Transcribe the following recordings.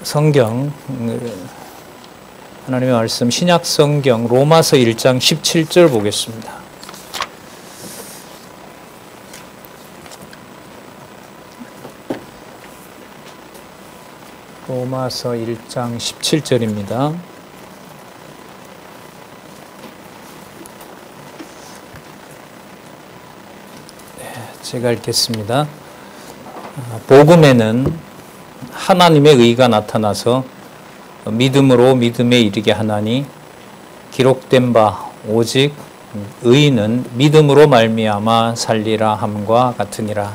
성경, 하나님의 말씀 신약 성경 로마서 1장 17절 보겠습니다. 로마서 1장 17절입니다. 제가 읽겠습니다. 복음에는 하나님의 의가 나타나서 믿음으로 믿음에 이르게 하나니 기록된 바 오직 의인은 믿음으로 말미암아 살리라 함과 같으니라.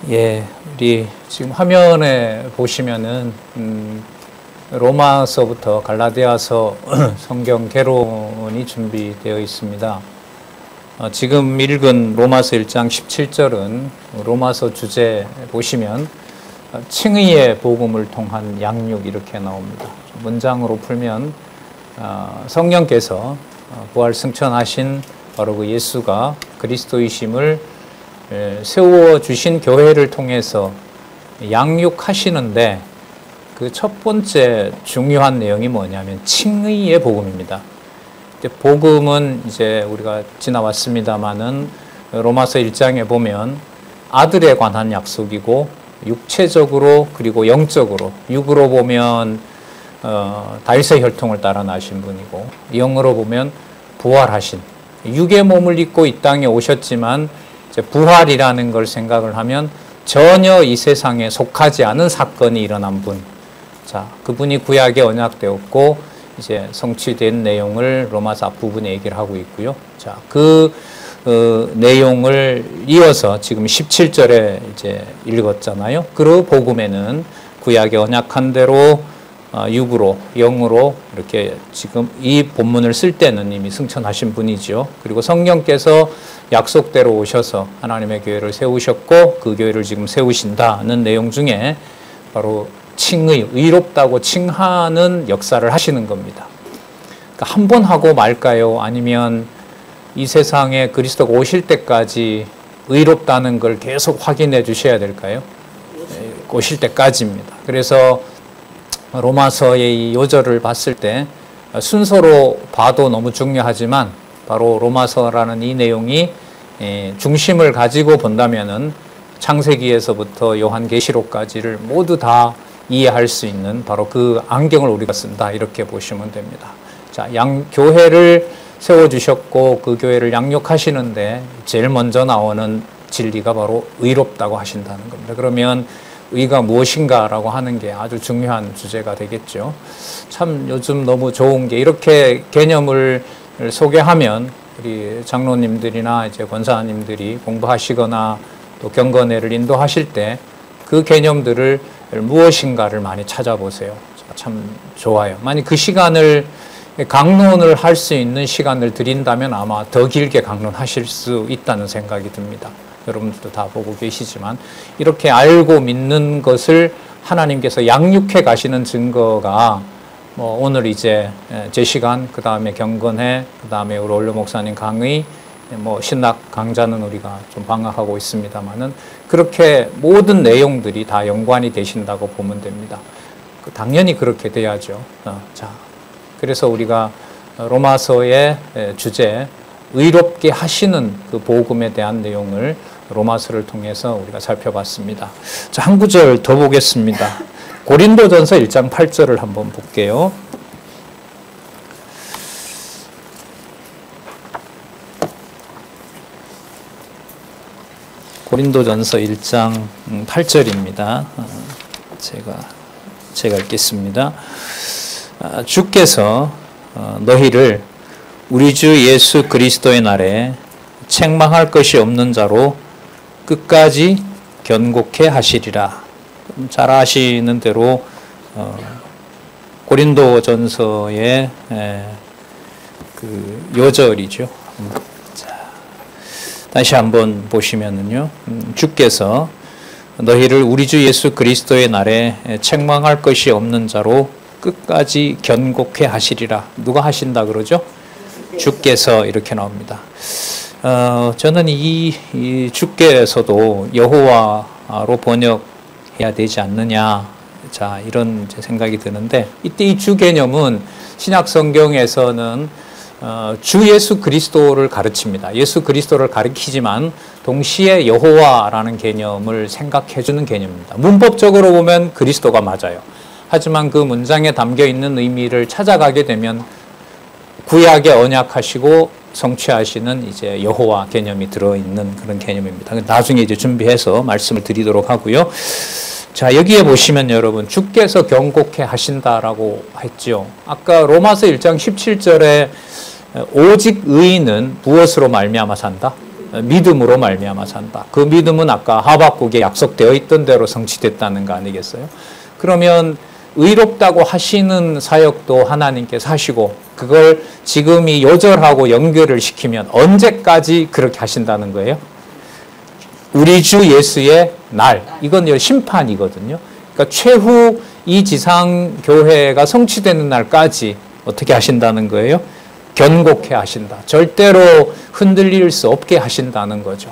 우리 지금 화면에 보시면은 로마서부터 갈라디아서 성경 개론이 준비되어 있습니다. 지금 읽은 로마서 1장 17절은 로마서 주제 보시면 칭의의 복음을 통한 양육 이렇게 나옵니다. 문장으로 풀면 성령께서 부활 승천하신 바로 그 예수가 그리스도이심을 세워주신 교회를 통해서 양육하시는데 그 첫 번째 중요한 내용이 뭐냐면 칭의의 복음입니다. 복음은 이제 우리가 지나왔습니다마는 로마서 1장에 보면 아들에 관한 약속이고 육체적으로 그리고 영적으로, 육으로 보면 다윗의 혈통을 따라 나신 분이고 영으로 보면 부활하신, 육의 몸을 입고 이 땅에 오셨지만 이제 부활이라는 걸 생각을 하면 전혀 이 세상에 속하지 않은 사건이 일어난 분. 자, 그분이 구약에 언약되었고 이제 성취된 내용을 로마서 앞부분에 얘기를 하고 있고요. 자, 그 내용을 이어서 지금 17절에 이제 읽었잖아요. 그 복음에는 구약에 언약한 대로 육으로, 영으로 이렇게 지금 이 본문을 쓸 때는 이미 승천하신 분이죠. 그리고 성령께서 약속대로 오셔서 하나님의 교회를 세우셨고 그 교회를 지금 세우신다는 내용 중에 바로 칭의, 의롭다고 칭하는 역사를 하시는 겁니다. 그러니까 한 번 하고 말까요? 아니면 이 세상에 그리스도가 오실 때까지 의롭다는 걸 계속 확인해 주셔야 될까요? 오실 때까지입니다. 그래서 로마서의 이 요절을 봤을 때 순서로 봐도 너무 중요하지만 바로 로마서라는 이 내용이 중심을 가지고 본다면은 창세기에서부터 요한계시록까지를 모두 다 이해할 수 있는 바로 그 안경을 우리가 쓴다 이렇게 보시면 됩니다. 자, 교회를 세워주셨고 그 교회를 양육하시는데 제일 먼저 나오는 진리가 바로 의롭다고 하신다는 겁니다. 그러면 의가 무엇인가라고 하는 게 아주 중요한 주제가 되겠죠. 참 요즘 너무 좋은 게 이렇게 개념을 소개하면 우리 장로님들이나 이제 권사님들이 공부하시거나 또 경건회를 인도하실 때 그 개념들을 무엇인가를 많이 찾아보세요. 참 좋아요. 만약 그 시간을 강론을 할 수 있는 시간을 드린다면 아마 더 길게 강론하실 수 있다는 생각이 듭니다. 여러분들도 다 보고 계시지만 이렇게 알고 믿는 것을 하나님께서 양육해 가시는 증거가 오늘 이제 제 시간, 그 다음에 경건회, 그 다음에 우리 원로 목사님 강의, 신학 강좌는 우리가 좀 방학하고 있습니다만은 그렇게 모든 내용들이 다 연관이 되신다고 보면 됩니다. 당연히 그렇게 돼야죠. 자. 그래서 우리가 로마서의 주제, 의롭게 하시는 그 복음에 대한 내용을 로마서를 통해서 우리가 살펴봤습니다. 자, 한 구절 더 보겠습니다. 고린도전서 1장 8절을 한번 볼게요. 고린도전서 1장 8절입니다. 제가 읽겠습니다. 주께서 너희를 우리 주 예수 그리스도의 날에 책망할 것이 없는 자로 끝까지 견고케 하시리라. 잘 아시는 대로 고린도전서의 그 요절이죠. 다시 한번 보시면은요, 주께서 너희를 우리 주 예수 그리스도의 날에 책망할 것이 없는 자로 끝까지 견고케 하시리라. 누가 하신다 그러죠? 주께서 이렇게 나옵니다. 저는 이 주께서도 여호와로 번역해야 되지 않느냐 자, 이런 이제 생각이 드는데, 이때 이 주 개념은 신약 성경에서는 주 예수 그리스도를 가르칩니다. 예수 그리스도를 가리키지만 동시에 여호와라는 개념을 생각해 주는 개념입니다. 문법적으로 보면 그리스도가 맞아요. 하지만 그 문장에 담겨 있는 의미를 찾아가게 되면 구약에 언약하시고 성취하시는 이제 여호와 개념이 들어있는 그런 개념입니다. 나중에 이제 준비해서 말씀을 드리도록 하고요. 자, 여기에 보시면 여러분, 주께서 경고케 하신다라고 했죠. 아까 로마서 1장 17절에 오직 의인은 무엇으로 말미암아 산다? 믿음으로 말미암아 산다. 그 믿음은 아까 하박국에 약속되어 있던 대로 성취됐다는 거 아니겠어요? 그러면 의롭다고 하시는 사역도 하나님께서 하시고, 그걸 지금 이 요절하고 연결을 시키면 언제까지 그렇게 하신다는 거예요? 우리 주 예수의 날, 이건 심판이거든요. 그러니까 최후 이 지상교회가 성취되는 날까지 어떻게 하신다는 거예요? 견고케 하신다. 절대로 흔들릴 수 없게 하신다는 거죠.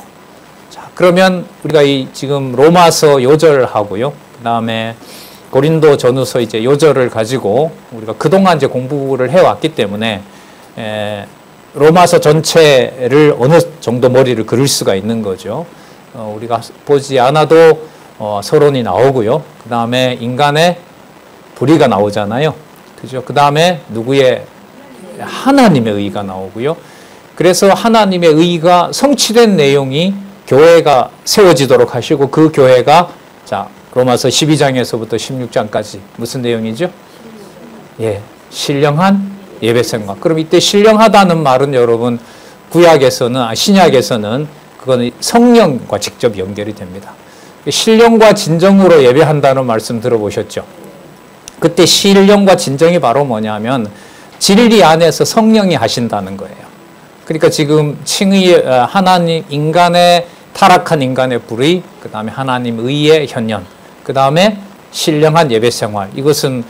자, 그러면 우리가 이 지금 로마서 요절하고요, 그 다음에 고린도 전후서 이제 요절을 가지고 우리가 그동안 이제 공부를 해왔기 때문에 로마서 전체를 어느 정도 머리를 그릴 수가 있는 거죠. 우리가 보지 않아도 서론이 나오고요. 그 다음에 인간의 불의가 나오잖아요. 그죠? 그 다음에 누구의 하나님의 의가 나오고요. 그래서 하나님의 의가 성취된 내용이 교회가 세워지도록 하시고, 그 교회가 자 로마서 12장에서부터 16장까지 무슨 내용이죠? 예, 신령한 예배 생활. 그럼 이때 신령하다는 말은 여러분 구약에서는 신약에서는 그거는 성령과 직접 연결이 됩니다. 신령과 진정으로 예배한다는 말씀 들어보셨죠? 그때 신령과 진정이 바로 뭐냐면 진리 안에서 성령이 하신다는 거예요. 그러니까 지금 칭의 하나님 인간의 타락한 인간의 불의, 그 다음에 하나님 의의 현현, 그 다음에 신령한 예배 생활. 이것은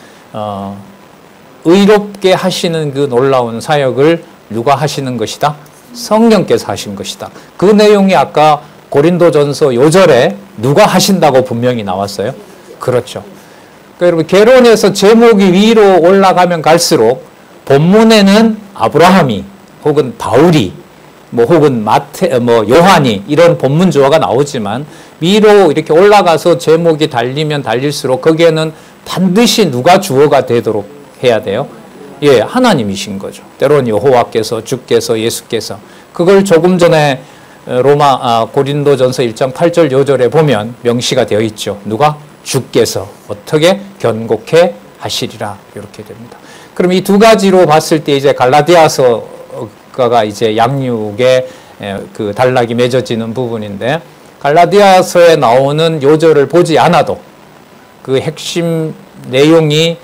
의롭게 하시는 그 놀라운 사역을 누가 하시는 것이다? 성령께서 하신 것이다. 그 내용이 아까 고린도전서 요절에 누가 하신다고 분명히 나왔어요. 그렇죠. 그러니까 여러분 개론에서 제목이 위로 올라가면 갈수록 본문에는 아브라함이 혹은 바울이 혹은 요한이 이런 본문 주어가 나오지만 위로 이렇게 올라가서 제목이 달리면 달릴수록 거기에는 반드시 누가 주어가 되도록 해야 돼요? 예, 하나님이신 거죠. 때로는 여호와께서, 주께서, 예수께서. 그걸 조금 전에 고린도전서 1장 8절 요절에 보면 명시가 되어 있죠. 누가? 주께서 어떻게 견고케 하시리라. 이렇게 됩니다. 그럼 이 두 가지로 봤을 때 이제 갈라디아서가 이제 양육의 그 단락이 맺어지는 부분인데, 갈라디아서에 나오는 요절을 보지 않아도 그 핵심 내용이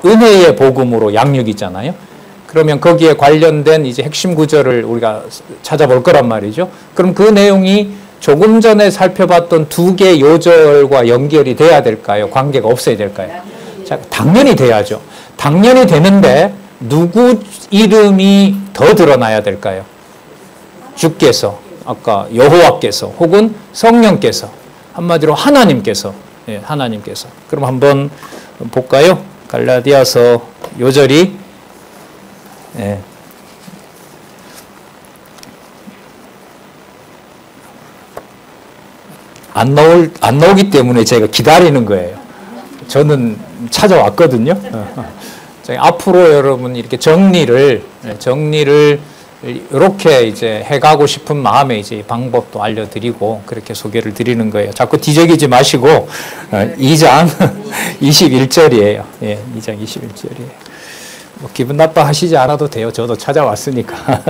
은혜의 복음으로 양육이잖아요. 그러면 거기에 관련된 이제 핵심 구절을 우리가 찾아볼 거란 말이죠. 그럼 그 내용이 조금 전에 살펴봤던 두 개 요절과 연결이 돼야 될까요? 관계가 없어야 될까요? 자, 당연히 돼야죠. 당연히 되는데 누구 이름이 더 드러나야 될까요? 주께서, 아까 여호와께서, 혹은 성령께서, 한마디로 하나님께서. 예, 하나님께서. 그럼 한번 볼까요? 갈라디아서 요절이 예. 안 나오기 때문에 제가 기다리는 거예요. 저는 찾아왔거든요. 앞으로 여러분 이렇게 정리를 이렇게 이제 해가고 싶은 마음에 이제 방법도 알려드리고 그렇게 소개를 드리는 거예요. 자꾸 뒤적이지 마시고 2장 21절이에요. 예, 2장 21절이에요. 기분 나빠하시지 않아도 돼요. 저도 찾아왔으니까.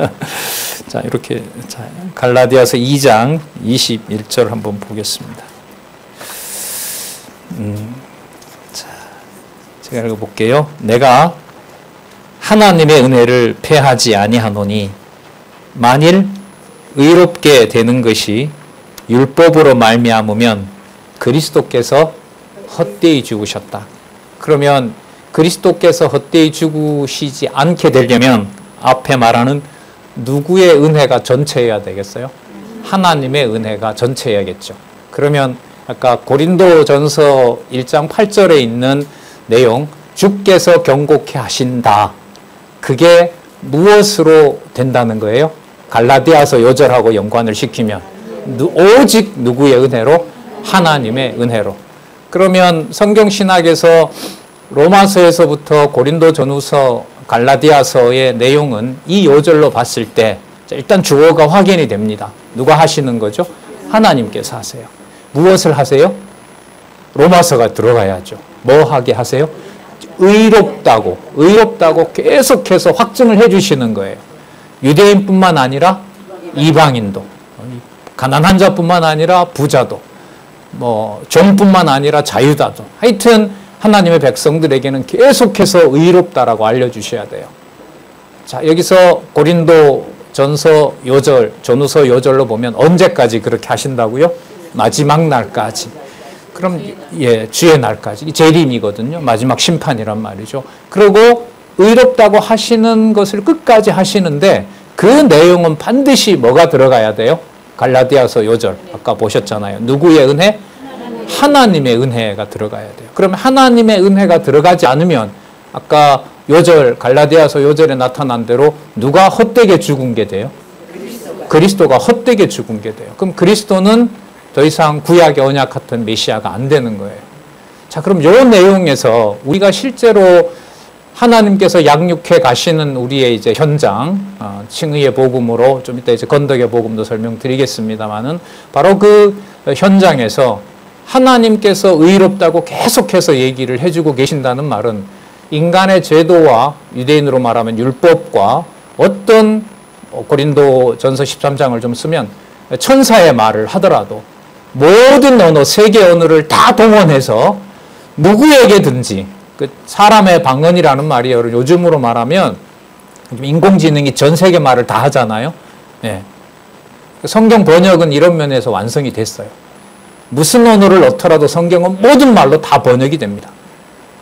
자, 이렇게 갈라디아서 2장 21절 한번 보겠습니다. 자, 제가 읽어볼게요. 내가 하나님의 은혜를 패하지 아니하노니 만일 의롭게 되는 것이 율법으로 말미암으면 그리스도께서 헛되이 죽으셨다. 그러면 그리스도께서 헛되이 죽으시지 않게 되려면 앞에 말하는 누구의 은혜가 전체여야 되겠어요? 하나님의 은혜가 전체여야겠죠. 그러면 아까 고린도전서 1장 8절에 있는 내용, 주께서 경고케 하신다. 그게 무엇으로 된다는 거예요? 갈라디아서 요절하고 연관을 시키면 오직 누구의 은혜로? 하나님의 은혜로. 그러면 성경신학에서 로마서에서부터 고린도전후서, 갈라디아서의 내용은 이 요절로 봤을 때 일단 주어가 확인이 됩니다. 누가 하시는 거죠? 하나님께서 하세요. 무엇을 하세요? 로마서가 들어가야죠. 뭐 하게 하세요? 의롭다고 계속해서 확증을 해주시는 거예요. 유대인뿐만 아니라 이방인도, 가난한 자뿐만 아니라 부자도, 종뿐만 아니라 자유자도, 하여튼 하나님의 백성들에게는 계속해서 의롭다라고 알려주셔야 돼요. 자, 여기서 고린도전서 요절, 전후서 요절로 보면 언제까지 그렇게 하신다고요? 마지막 날까지. 그럼 주의 날까지. 재림이거든요. 마지막 심판이란 말이죠. 그리고 의롭다고 하시는 것을 끝까지 하시는데 그 내용은 반드시 뭐가 들어가야 돼요? 갈라디아서 요절 아까 보셨잖아요. 누구의 은혜? 하나님의 은혜가 들어가야 돼요. 그러면 하나님의 은혜가 들어가지 않으면 아까 요절, 갈라디아서 요절에 나타난 대로 누가 헛되게 죽은 게 돼요? 그리스도가 헛되게 죽은 게 돼요. 그럼 그리스도는 더 이상 구약의 언약 같은 메시아가 안 되는 거예요. 자, 그럼 이 내용에서 우리가 실제로 하나님께서 양육해 가시는 우리의 이제 현장, 칭의의 복음으로 좀 이따 이제 건덕의 복음도 설명드리겠습니다만은 바로 그 현장에서 하나님께서 의롭다고 계속해서 얘기를 해주고 계신다는 말은 인간의 제도와 유대인으로 말하면 율법과 어떤 고린도전서 13장을 좀 쓰면 천사의 말을 하더라도 모든 언어, 세계 언어를 다 동원해서 누구에게든지 그 사람의 방언이라는 말이에요. 요즘으로 말하면 인공지능이 전 세계 말을 다 하잖아요. 네. 성경 번역은 이런 면에서 완성이 됐어요. 무슨 언어를 넣더라도 성경은 모든 말로 다 번역이 됩니다.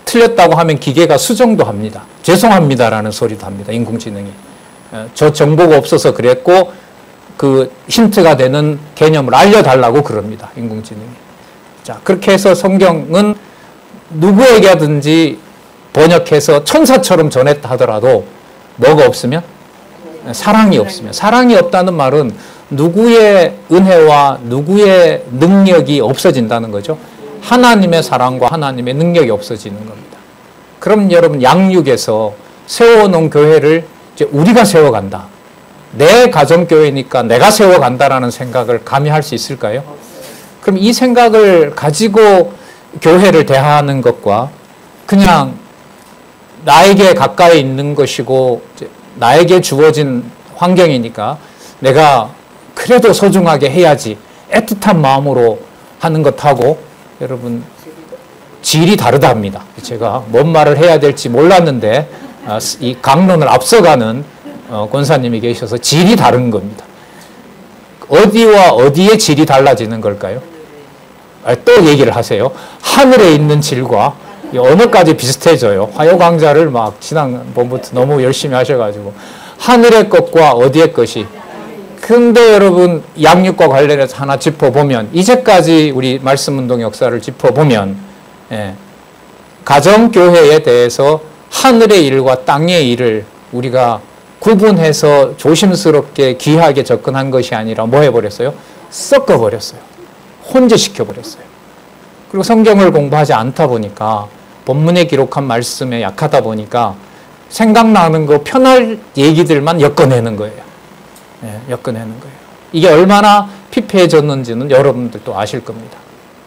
틀렸다고 하면 기계가 수정도 합니다. 죄송합니다라는 소리도 합니다. 인공지능이. 저 정보가 없어서 그랬고 그 힌트가 되는 개념을 알려달라고 그럽니다. 인공지능이. 자, 그렇게 해서 성경은 누구에게든지 번역해서 천사처럼 전했다 하더라도 뭐가 없으면? 사랑이 없으면. 사랑이 없다는 말은 누구의 은혜와 누구의 능력이 없어진다는 거죠. 하나님의 사랑과 하나님의 능력이 없어지는 겁니다. 그럼 여러분 양육에서 세워놓은 교회를 이제 우리가 세워간다. 내 가정교회니까 내가 세워간다라는 생각을 감히 할 수 있을까요? 그럼 이 생각을 가지고 교회를 대하는 것과 그냥 나에게 가까이 있는 것이고 나에게 주어진 환경이니까 내가 그래도 소중하게 해야지 애틋한 마음으로 하는 것하고 여러분 질이 다르답니다. 제가 뭔 말을 해야 될지 몰랐는데 이 강론을 앞서가는 권사님이 계셔서 질이 다른 겁니다. 어디와 어디의 질이 달라지는 걸까요? 또 얘기를 하세요. 하늘에 있는 질과 언어까지 비슷해져요. 화요 강좌를 막 지난번부터 너무 열심히 하셔가지고 하늘의 것과 어디의 것이. 근데 여러분 양육과 관련해서 하나 짚어보면 이제까지 우리 말씀운동 역사를 짚어보면 가정교회에 대해서 하늘의 일과 땅의 일을 우리가 구분해서 조심스럽게 귀하게 접근한 것이 아니라 뭐 해버렸어요? 섞어버렸어요. 혼재시켜버렸어요. 그리고 성경을 공부하지 않다 보니까 본문에 기록한 말씀에 약하다 보니까 생각나는 거 편할 얘기들만 엮어내는 거예요. 엮어내는 거예요. 이게 얼마나 피폐해졌는지는 여러분들도 아실 겁니다.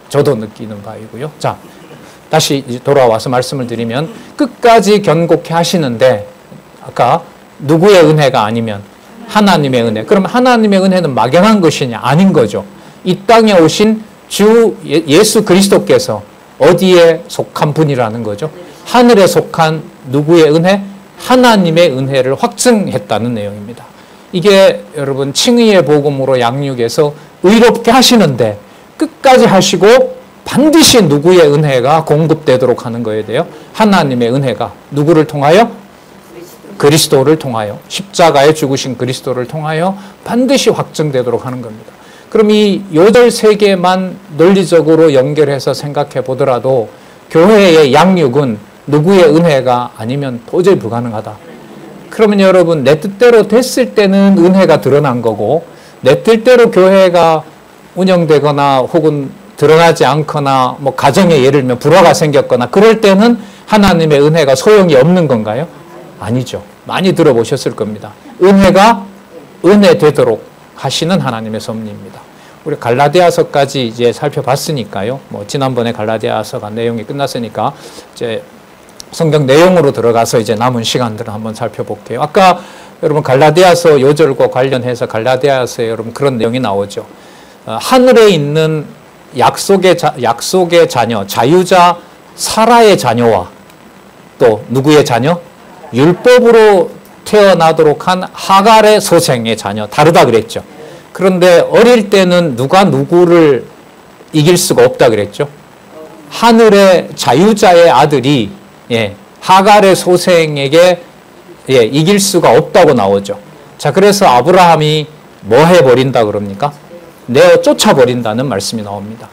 저도 느끼는 바이고요. 자, 다시 돌아와서 말씀을 드리면 끝까지 견고케 하시는데 아까 누구의 은혜가 아니면 하나님의 은혜. 그럼 하나님의 은혜는 막연한 것이냐? 아닌 거죠. 이 땅에 오신 주 예수 그리스도께서 어디에 속한 분이라는 거죠? 하늘에 속한 누구의 은혜? 하나님의 은혜를 확증했다는 내용입니다. 이게 여러분 칭의의 복음으로 양육해서 의롭게 하시는데 끝까지 하시고 반드시 누구의 은혜가 공급되도록 하는 거에 대해요. 하나님의 은혜가 누구를 통하여? 그리스도를 통하여 십자가에 죽으신 그리스도를 통하여 반드시 확증되도록 하는 겁니다. 그럼 이 요절 세 개만 논리적으로 연결해서 생각해 보더라도 교회의 양육은 누구의 은혜가 아니면 도저히 불가능하다. 그러면 여러분, 내 뜻대로 됐을 때는 은혜가 드러난 거고, 내 뜻대로 교회가 운영되거나 혹은 드러나지 않거나 뭐 가정에 예를 들면 불화가 생겼거나 그럴 때는 하나님의 은혜가 소용이 없는 건가요? 아니죠. 많이 들어보셨을 겁니다. 은혜가 은혜 되도록 하시는 하나님의 섭리입니다. 우리 갈라디아서까지 이제 살펴봤으니까요. 뭐 지난번에 갈라디아서가 내용이 끝났으니까 이제 성경 내용으로 들어가서 이제 남은 시간들을 한번 살펴볼게요. 아까 여러분 갈라디아서 요절과 관련해서 갈라디아서에 여러분 그런 내용이 나오죠. 하늘에 있는 약속의 자녀, 자유자 사라의 자녀와 또 누구의 자녀? 율법으로 태어나도록 한 하갈의 소생의 자녀, 다르다 그랬죠. 그런데 어릴 때는 누가 누구를 이길 수가 없다 그랬죠. 하늘의 자유자의 아들이 하갈의 소생에게 이길 수가 없다고 나오죠. 자, 그래서 아브라함이 뭐 해버린다 그럽니까? 내어 쫓아버린다는 말씀이 나옵니다.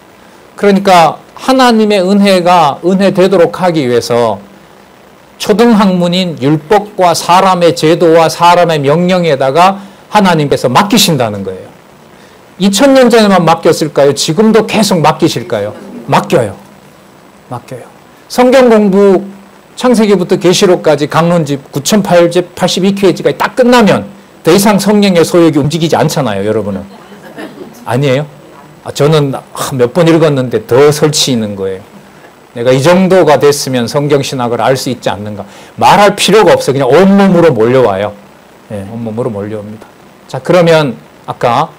그러니까 하나님의 은혜가 은혜 되도록 하기 위해서 초등학문인 율법과 사람의 제도와 사람의 명령에다가 하나님께서 맡기신다는 거예요. 2000년 전에만 맡겼을까요? 지금도 계속 맡기실까요? 맡겨요. 성경 공부 창세기부터 계시록까지 강론집 9882페이지가 딱 끝나면 더 이상 성령의 소욕이 움직이지 않잖아요, 여러분은. 아니에요? 저는 몇 번 읽었는데 더 설치 있는 거예요. 내가 이 정도가 됐으면 성경신학을 알 수 있지 않는가. 말할 필요가 없어요. 그냥 온몸으로 몰려와요. 온몸으로 몰려옵니다. 자, 그러면 아까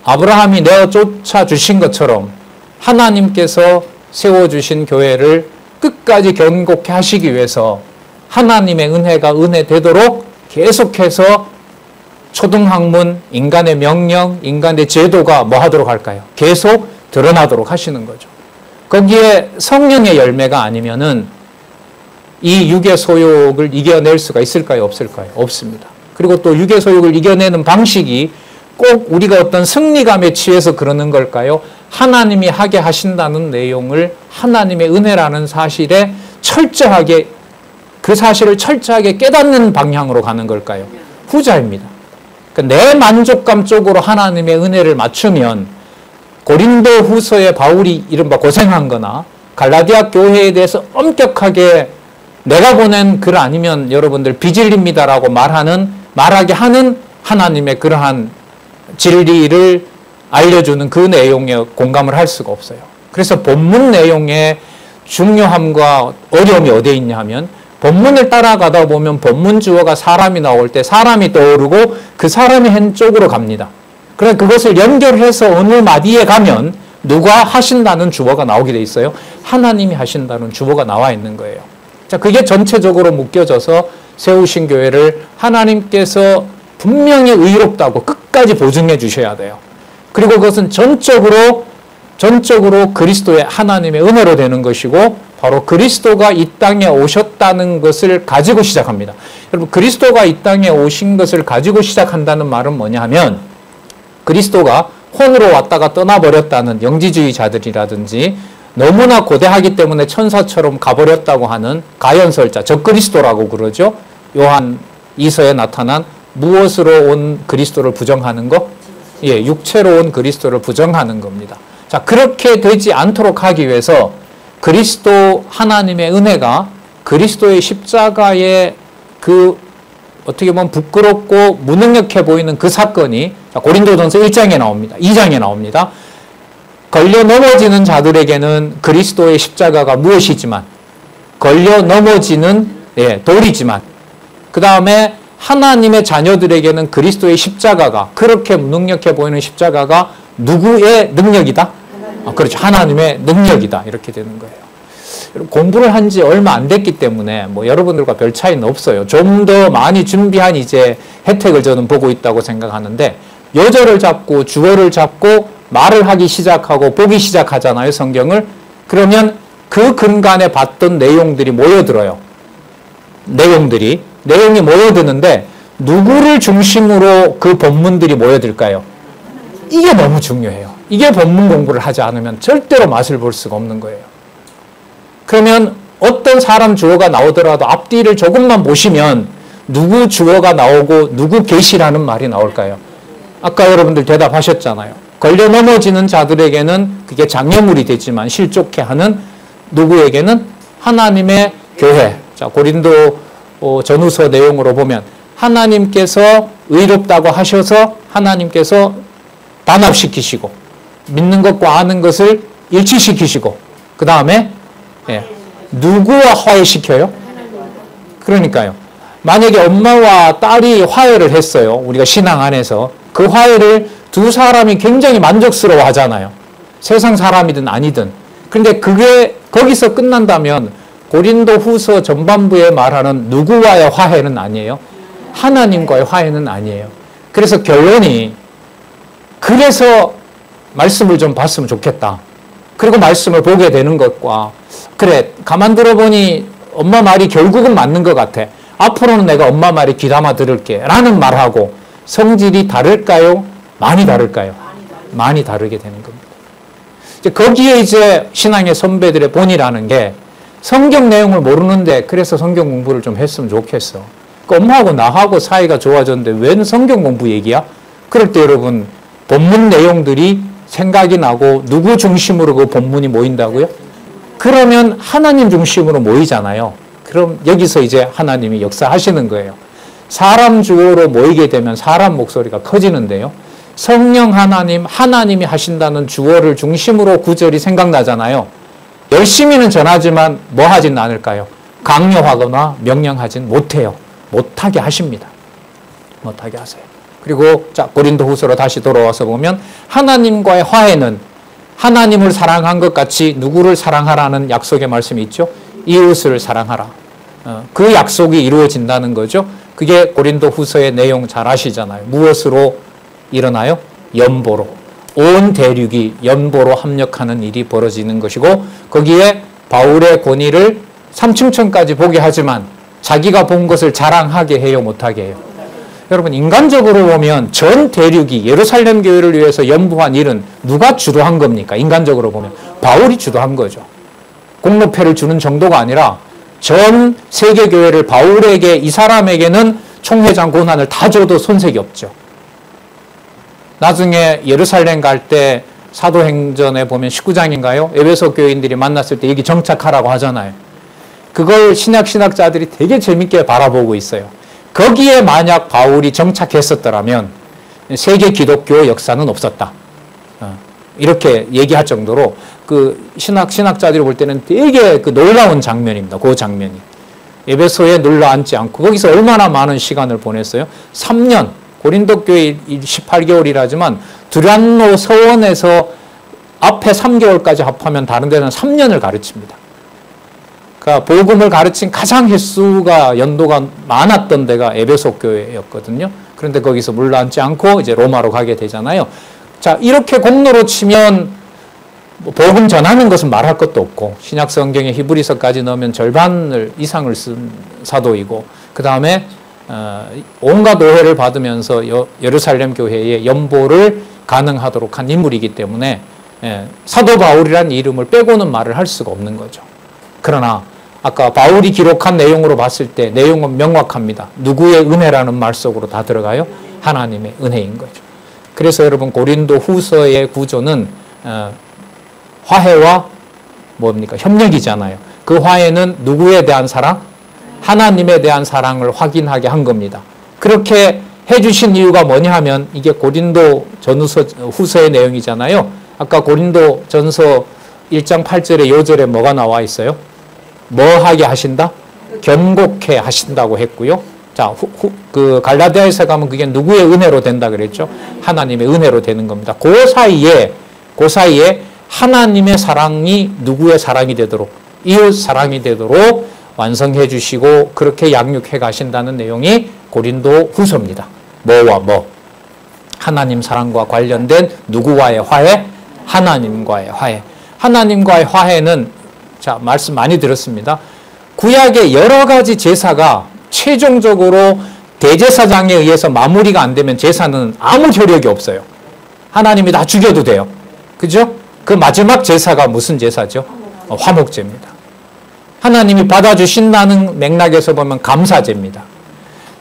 아브라함이 내어 쫓아주신 것처럼 하나님께서 세워주신 교회를 끝까지 견고케 하시기 위해서 하나님의 은혜가 은혜 되도록 계속해서 초등학문, 인간의 명령, 인간의 제도가 뭐 하도록 할까요? 계속 드러나도록 하시는 거죠. 거기에 성령의 열매가 아니면은 이 육의 소욕을 이겨낼 수가 있을까요? 없을까요? 없습니다. 그리고 또 육의 소욕을 이겨내는 방식이 꼭 우리가 어떤 승리감에 취해서 그러는 걸까요? 하나님이 하게 하신다는 내용을 하나님의 은혜라는 사실에 철저하게, 그 사실을 철저하게 깨닫는 방향으로 가는 걸까요? 후자입니다. 그러니까 내 만족감 쪽으로 하나님의 은혜를 맞추면 고린도 후서에 바울이 이른바 고생한 거나 갈라디아 교회에 대해서 엄격하게 내가 보낸 글 아니면 여러분들 비진리입니다라고 말하게 하는 하나님의 그러한 진리를 알려주는 그 내용에 공감을 할 수가 없어요. 그래서 본문 내용의 중요함과 어려움이 어디에 있냐 하면 본문을 따라가다 보면 본문 주어가 사람이 나올 때 사람이 떠오르고 그 사람이 한 쪽으로 갑니다. 그래 그것을 연결해서 어느 마디에 가면 누가 하신다는 주어가 나오게 돼 있어요. 하나님이 하신다는 주어가 나와 있는 거예요. 자, 그게 전체적으로 묶여져서 세우신 교회를 하나님께서 분명히 의롭다고 끝까지 보증해 주셔야 돼요. 그리고 그것은 전적으로 그리스도의 하나님의 은혜로 되는 것이고 바로 그리스도가 이 땅에 오셨다는 것을 가지고 시작합니다. 여러분, 그리스도가 이 땅에 오신 것을 가지고 시작한다는 말은 뭐냐 하면 그리스도가 혼으로 왔다가 떠나버렸다는 영지주의자들이라든지 너무나 고대하기 때문에 천사처럼 가버렸다고 하는 가연설자, 적그리스도라고 그러죠. 요한 2서에 나타난 무엇으로 온 그리스도를 부정하는 거? 육체로 온 그리스도를 부정하는 겁니다. 자, 그렇게 되지 않도록 하기 위해서 그리스도 하나님의 은혜가 그리스도의 십자가의 그 어떻게 보면 부끄럽고 무능력해 보이는 그 사건이 고린도전서 1장에 나옵니다. 2장에 나옵니다. 걸려 넘어지는 자들에게는 그리스도의 십자가가 무엇이지만 걸려 넘어지는 돌이지만 그 다음에 하나님의 자녀들에게는 그리스도의 십자가가 그렇게 무능력해 보이는 십자가가 누구의 능력이다? 그렇죠. 하나님의 능력이다. 이렇게 되는 거예요. 공부를 한 지 얼마 안 됐기 때문에 뭐 여러분들과 별 차이는 없어요. 좀 더 많이 준비한 이제 혜택을 저는 보고 있다고 생각하는데 요절을 잡고 주어를 잡고 말을 하기 시작하고 보기 시작하잖아요. 성경을. 그러면 그 근간에 봤던 내용들이 모여들어요. 내용이 모여드는데 누구를 중심으로 그 본문들이 모여들까요? 이게 너무 중요해요. 이게 본문 공부를 하지 않으면 절대로 맛을 볼 수가 없는 거예요. 그러면 어떤 사람 주어가 나오더라도 앞뒤를 조금만 보시면 누구 주어가 나오고 누구 계시라는 말이 나올까요? 아까 여러분들 대답하셨잖아요. 걸려 넘어지는 자들에게는 그게 장애물이 되지만 실족해 하는 누구에게는 하나님의 교회. 자, 고린도 전후서 내용으로 보면 하나님께서 의롭다고 하셔서 하나님께서 단합시키시고 믿는 것과 아는 것을 일치시키시고 그 다음에 누구와 화해시켜요? 그러니까요. 만약에 엄마와 딸이 화해를 했어요. 우리가 신앙 안에서 그 화해를 두 사람이 굉장히 만족스러워 하잖아요. 세상 사람이든 아니든. 그런데 그게 거기서 끝난다면 고린도 후서 전반부에 말하는 누구와의 화해는 아니에요. 하나님과의 화해는 아니에요. 그래서 결론이 그래서 말씀을 좀 봤으면 좋겠다. 그리고 말씀을 보게 되는 것과 그래 가만 들어보니 엄마 말이 결국은 맞는 것 같아. 앞으로는 내가 엄마 말에 귀담아 들을게 라는 말하고 성질이 다를까요? 많이 다를까요? 많이 다르게 되는 겁니다. 거기에 이제 신앙의 선배들의 본이라는 게 성경 내용을 모르는데 그래서 성경 공부를 좀 했으면 좋겠어. 엄마하고 나하고 사이가 좋아졌는데 웬 성경 공부 얘기야? 그럴 때 여러분 본문 내용들이 생각이 나고 누구 중심으로 그 본문이 모인다고요? 그러면 하나님 중심으로 모이잖아요. 그럼 여기서 이제 하나님이 역사하시는 거예요. 사람 주어로 모이게 되면 사람 목소리가 커지는데요. 성령 하나님, 하나님이 하신다는 주어를 중심으로 구절이 생각나잖아요. 열심히는 전하지만 뭐 하진 않을까요? 강요하거나 명령하진 못해요. 못하게 하십니다. 못하게 하세요. 그리고 자 고린도 후서로 다시 돌아와서 보면 하나님과의 화해는 하나님을 사랑한 것 같이 누구를 사랑하라는 약속의 말씀이 있죠. 이웃을 사랑하라. 그 약속이 이루어진다는 거죠. 그게 고린도 후서의 내용 잘 아시잖아요. 무엇으로 일어나요? 연보로. 온 대륙이 연보로 합력하는 일이 벌어지는 것이고 거기에 바울의 권위를 삼층천까지 보게 하지만 자기가 본 것을 자랑하게 해요? 못하게 해요? 여러분 인간적으로 보면 전 대륙이 예루살렘 교회를 위해서 연보한 일은 누가 주도한 겁니까? 인간적으로 보면 바울이 주도한 거죠. 공로패를 주는 정도가 아니라 전 세계 교회를 바울에게 이 사람에게는 총회장 권한을 다 줘도 손색이 없죠. 나중에 예루살렘 갈 때 사도행전에 보면 19장인가요? 에베소 교인들이 만났을 때 여기 정착하라고 하잖아요. 그걸 신학자들이 되게 재밌게 바라보고 있어요. 거기에 만약 바울이 정착했었더라면 세계 기독교 역사는 없었다. 이렇게 얘기할 정도로 그 신학자들이 볼 때는 되게 그 놀라운 장면입니다. 그 장면이. 에베소에 눌러 앉지 않고 거기서 얼마나 많은 시간을 보냈어요? 3년. 고린도 교회 18개월이라지만 두란노 서원에서 앞에 3개월까지 합하면 다른 데는 3년을 가르칩니다. 그러니까 복음을 가르친 가장 횟수가 연도가 많았던 데가 에베소 교회였거든요. 그런데 거기서 물러앉지 않고 이제 로마로 가게 되잖아요. 자, 이렇게 공로로 치면 복음 전하는 것은 말할 것도 없고 신약 성경에 히브리서까지 넣으면 절반 이상을 쓴 사도이고 그 다음에 온갖 오해를 받으면서 예루살렘 교회의 연보를 가능하도록 한 인물이기 때문에 사도 바울이라는 이름을 빼고는 말을 할 수가 없는 거죠. 그러나 아까 바울이 기록한 내용으로 봤을 때 내용은 명확합니다. 누구의 은혜라는 말 속으로 다 들어가요? 하나님의 은혜인 거죠. 그래서 여러분 고린도 후서의 구조는 화해와 뭡니까? 협력이잖아요. 그 화해는 누구에 대한 사랑? 하나님에 대한 사랑을 확인하게 한 겁니다. 그렇게 해주신 이유가 뭐냐 하면 이게 고린도 전후서 후서의 내용이잖아요. 아까 고린도 전서 1장 8절에 요절에 뭐가 나와 있어요? 뭐 하게 하신다? 견고케 하신다고 했고요. 자, 그 갈라디아에서 가면 그게 누구의 은혜로 된다 그랬죠? 하나님의 은혜로 되는 겁니다. 그 사이에 하나님의 사랑이 누구의 사랑이 되도록 이웃 사랑이 되도록 완성해 주시고 그렇게 양육해 가신다는 내용이 고린도 후서입니다. 뭐와 뭐? 하나님 사랑과 관련된 누구와의 화해? 하나님과의 화해. 하나님과의 화해는 자, 말씀 많이 들었습니다. 구약의 여러 가지 제사가 최종적으로 대제사장에 의해서 마무리가 안 되면 제사는 아무 효력이 없어요. 하나님이 다 죽여도 돼요. 그죠? 그 마지막 제사가 무슨 제사죠? 화목제입니다. 하나님이 받아주신다는 맥락에서 보면 감사제입니다.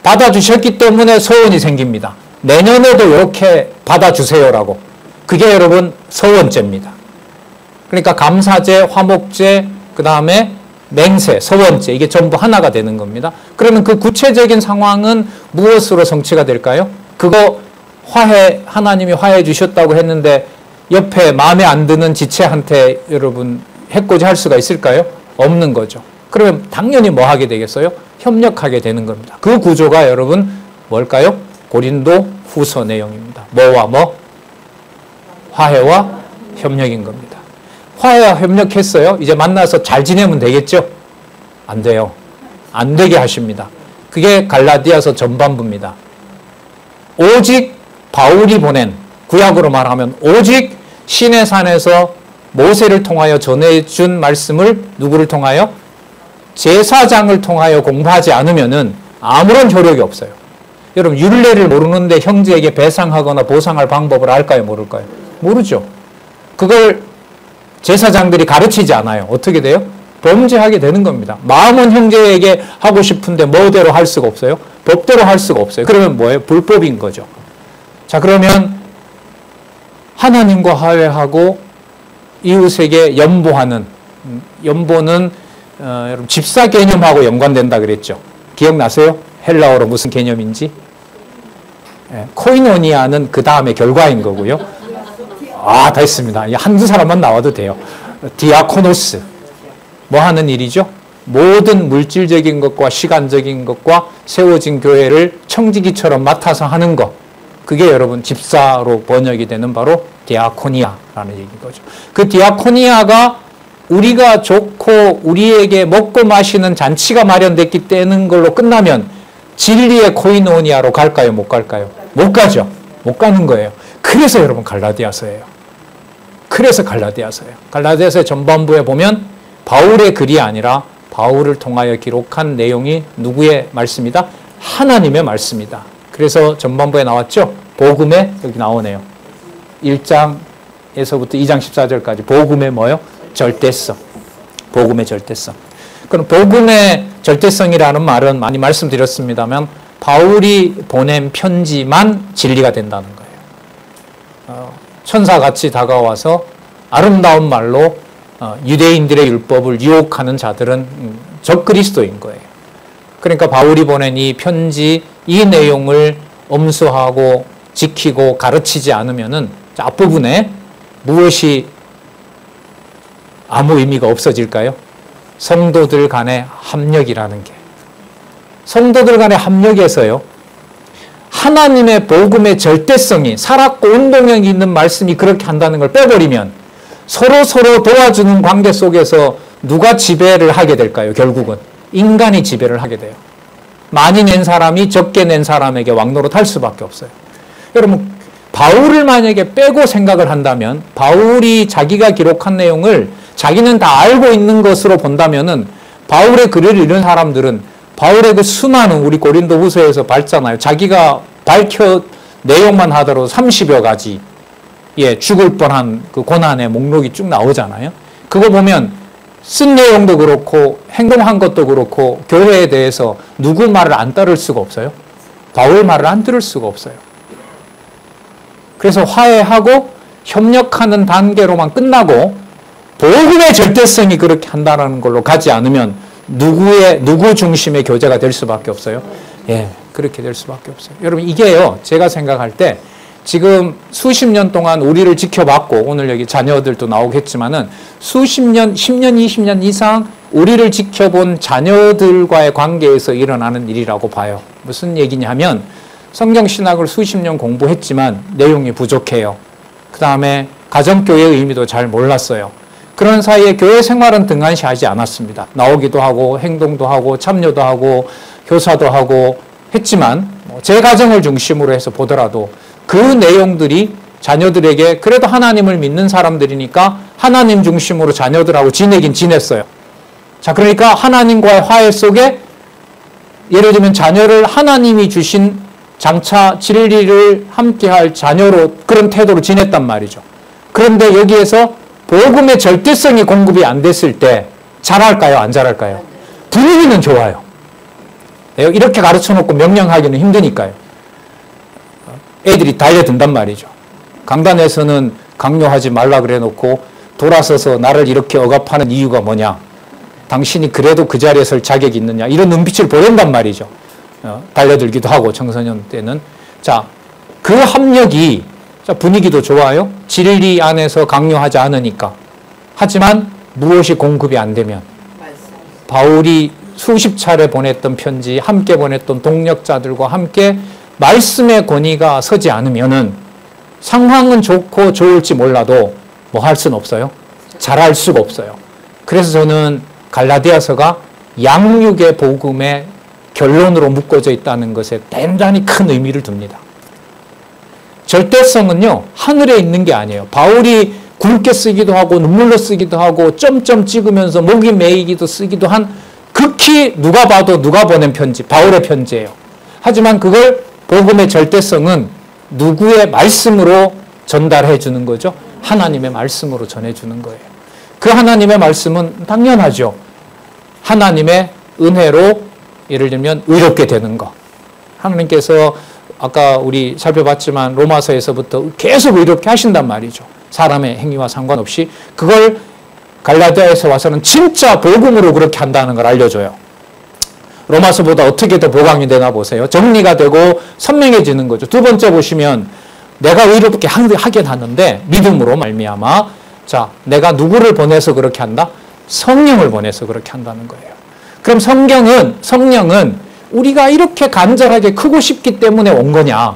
받아주셨기 때문에 소원이 생깁니다. 내년에도 이렇게 받아주세요라고. 그게 여러분 서원제입니다. 그러니까 감사제, 화목제, 그 다음에 맹세, 서원제, 이게 전부 하나가 되는 겁니다. 그러면 그 구체적인 상황은 무엇으로 성취가 될까요? 그거 하나님이 화해 주셨다고 했는데 옆에 마음에 안 드는 지체한테 여러분 해코지 할 수가 있을까요? 없는 거죠. 그러면 당연히 뭐 하게 되겠어요? 협력하게 되는 겁니다. 그 구조가 여러분 뭘까요? 고린도 후서 내용입니다. 뭐와 뭐? 화해와 협력인 겁니다. 화해와 협력했어요. 이제 만나서 잘 지내면 되겠죠? 안 돼요. 안 되게 하십니다. 그게 갈라디아서 전반부입니다. 오직 바울이 보낸, 구약으로 말하면 오직 시내산에서 모세를 통하여 전해준 말씀을 누구를 통하여? 제사장을 통하여 공부하지 않으면은 아무런 효력이 없어요. 여러분 율례를 모르는데 형제에게 배상하거나 보상할 방법을 알까요? 모를까요? 모르죠. 그걸 제사장들이 가르치지 않아요. 어떻게 돼요? 범죄하게 되는 겁니다. 마음은 형제에게 하고 싶은데 뭐대로 할 수가 없어요? 법대로 할 수가 없어요. 그러면 뭐예요? 불법인 거죠. 자, 그러면 하나님과 화해하고 이웃에게 연보하는, 연보는 여러분 집사 개념하고 연관된다 그랬죠. 기억나세요? 헬라어로 무슨 개념인지? 코이노니아는 그 다음에 결과인 거고요. 아, 됐습니다. 한두 사람만 나와도 돼요. 디아코노스. 뭐 하는 일이죠? 모든 물질적인 것과 시간적인 것과 세워진 교회를 청지기처럼 맡아서 하는 것. 그게 여러분 집사로 번역이 되는 바로 디아코니아라는 얘기인 거죠. 그 디아코니아가 우리가 좋고 우리에게 먹고 마시는 잔치가 마련됐기 때문에 걸로 끝나면 진리의 코이노니아로 갈까요? 못 갈까요? 못 가죠. 못 가는 거예요. 그래서 여러분 갈라디아서예요. 그래서 갈라디아서예요. 갈라디아서의 전반부에 보면 바울의 글이 아니라 바울을 통하여 기록한 내용이 누구의 말씀이다? 하나님의 말씀이다. 그래서 전반부에 나왔죠? 복음에 여기 나오네요. 1장에서부터 2장 14절까지 복음의 뭐요? 절대성. 복음의 절대성. 그럼 복음의 절대성이라는 말은 많이 말씀드렸습니다만 바울이 보낸 편지만 진리가 된다는 거예요. 천사같이 다가와서 아름다운 말로 유대인들의 율법을 유혹하는 자들은 적그리스도인 거예요. 그러니까 바울이 보낸 이 편지, 이 내용을 엄수하고 지키고 가르치지 않으면은 앞부분에 무엇이 아무 의미가 없어질까요? 성도들 간의 합력이라는 게. 성도들 간의 합력에서요, 하나님의 복음의 절대성이 살았고 운동력이 있는 말씀이 그렇게 한다는 걸 빼버리면 서로 도와주는 관계 속에서 누가 지배를 하게 될까요? 결국은 인간이 지배를 하게 돼요. 많이 낸 사람이 적게 낸 사람에게 왕노릇할 수밖에 없어요. 여러분 바울을 만약에 빼고 생각을 한다면, 바울이 자기가 기록한 내용을 자기는 다 알고 있는 것으로 본다면은 바울의 글을 읽는 사람들은 바울의 그 수많은, 우리 고린도 후서에서 봤잖아요. 자기가 밝혀 내용만 하더라도 30여 가지 죽을 뻔한 그 고난의 목록이 쭉 나오잖아요. 그거 보면 쓴 내용도 그렇고 행동한 것도 그렇고 교회에 대해서 누구 말을 안 따를 수가 없어요. 바울 말을 안 들을 수가 없어요. 그래서 화해하고 협력하는 단계로만 끝나고 복음의 절대성이 그렇게 한다는 걸로 가지 않으면 누구 중심의 교제가 될 수밖에 없어요. 그렇게 될 수밖에 없어요. 여러분 이게요, 제가 생각할 때 지금 수십 년 동안 우리를 지켜봤고, 오늘 여기 자녀들도 나오겠지만은 수십 년, 10년, 20년 이상 우리를 지켜본 자녀들과의 관계에서 일어나는 일이라고 봐요. 무슨 얘기냐면, 성경신학을 수십 년 공부했지만 내용이 부족해요. 그 다음에 가정교회의 의미도 잘 몰랐어요. 그런 사이에 교회 생활은 등한시하지 않았습니다. 나오기도 하고 행동도 하고 참여도 하고 교사도 하고 했지만 제 가정을 중심으로 해서 보더라도 그 내용들이 자녀들에게 그래도 하나님을 믿는 사람들이니까 하나님 중심으로 자녀들하고 지내긴 지냈어요. 자, 그러니까 하나님과의 화해 속에 예를 들면 자녀를 하나님이 주신 장차 진리를 함께할 자녀로 그런 태도로 지냈단 말이죠. 그런데 여기에서 복음의 절대성이 공급이 안 됐을 때 잘할까요? 안 잘할까요? 분위기는 좋아요. 이렇게 가르쳐 놓고 명령하기는 힘드니까요. 애들이 달려든단 말이죠. 강단에서는 강요하지 말라 그래 놓고 돌아서서 나를 이렇게 억압하는 이유가 뭐냐? 당신이 그래도 그 자리에 설 자격이 있느냐? 이런 눈빛을 보낸단 말이죠. 달려들기도 하고 청소년 때는. 자, 그 합력이 분위기도 좋아요. 진리 안에서 강요하지 않으니까. 하지만 무엇이 공급이 안 되면 바울이 수십 차례 보냈던 편지, 함께 보냈던 동력자들과 함께 말씀의 권위가 서지 않으면은 상황은 좋고 좋을지 몰라도 뭐 할 수는 없어요. 잘할 수가 없어요. 그래서 저는 갈라디아서가 양육의 복음의 결론으로 묶어져 있다는 것에 대단히 큰 의미를 둡니다. 절대성은요, 하늘에 있는 게 아니에요. 바울이 굵게 쓰기도 하고 눈물로 쓰기도 하고 점점 찍으면서 목이 메이기도 쓰기도 한 극히 누가 봐도 누가 보낸 편지, 바울의 편지예요. 하지만 그걸 복음의 절대성은 누구의 말씀으로 전달해 주는 거죠? 하나님의 말씀으로 전해 주는 거예요. 그 하나님의 말씀은 당연하죠. 하나님의 은혜로 예를 들면 의롭게 되는 거. 하나님께서 아까 우리 살펴봤지만 로마서에서부터 계속 의롭게 하신단 말이죠. 사람의 행위와 상관없이. 그걸 갈라디아에서 와서는 진짜 복음으로 그렇게 한다는 걸 알려줘요. 로마서보다 어떻게 더 보강이 되나 보세요. 정리가 되고 선명해지는 거죠. 두 번째 보시면 내가 의롭게 하긴 하는데 믿음으로 말미암아. 자, 내가 누구를 보내서 그렇게 한다? 성령을 보내서 그렇게 한다는 거예요. 그럼 성령은 우리가 이렇게 간절하게 크고 싶기 때문에 온 거냐?